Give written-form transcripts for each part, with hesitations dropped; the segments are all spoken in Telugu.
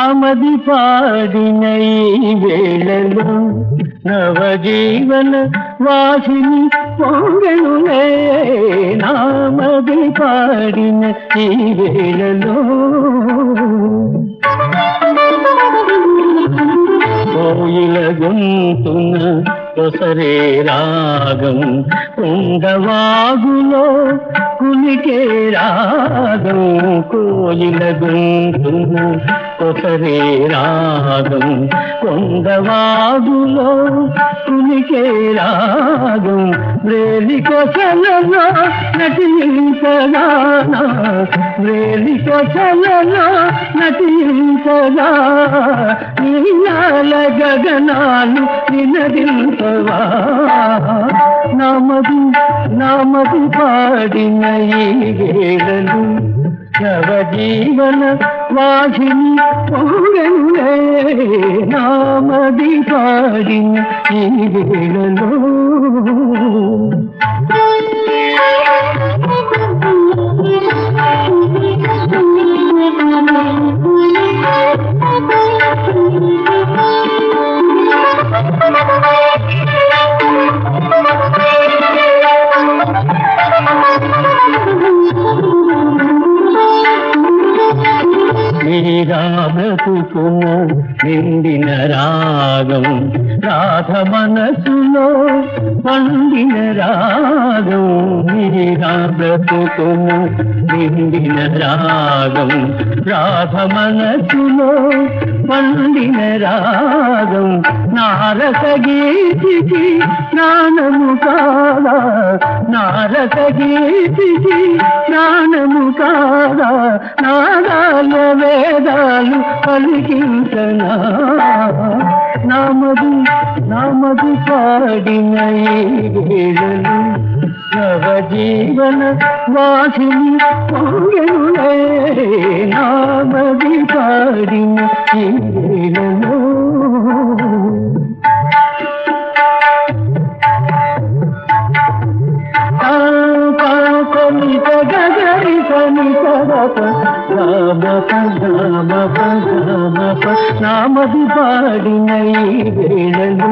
నామది పాడిన ఈ వేళలో నవజీవన వాసిని పొంగెనులే నామది పాడిన ఈ వేళలో కోయిల గొంతున కొసరే రాగం కుండవాగులో కులికే రాగం కోయిల గొంతున కొసరే రాగం కొండవాగులో కులికే రాగం వ్రేలి కొసలలో నటించగా వ్రేలి కొసలలో నటించగా నీలాల గగనాలు వినదించవా నామది పాడిన ఈ వేళలు నవజీవన వాసిని పొంగెనులే నామది పాడిన ఈ వేళలో బ్రతుకున నిండిన రాగం రాధ మనసులో పండిన రాగం బ్రతుకున నిండిన రాగం రాధ మనసులో పండిన రాగం నారస గీతికి స్నానము కాదా నారస గీతికి స్నానము కాదా నాదాల వేదాలు పలికించనా నామది పాడిన ఈ వేళలు నవజీవన వాసిని పొంగెనులే నామది పాడిన ఈ వేళలో నామది పాడిన ఈ వేళలు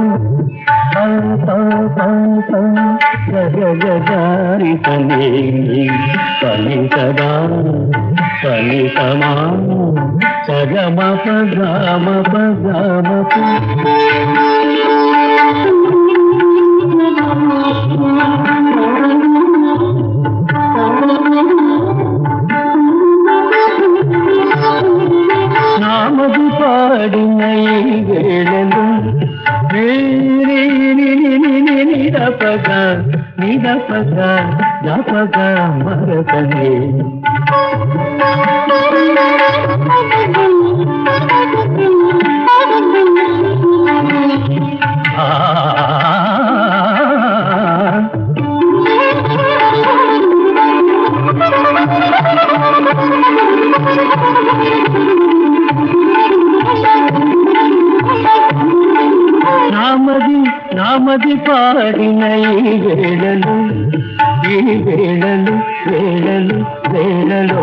గగరి పని పని సదా పని సమా సగమ పగమ పగమ నామది పాడిన ఈ వేళలు నిదపగా నిదపగా దపగా మరకనే నామది పాడిన ఈ వేళలు వేళలో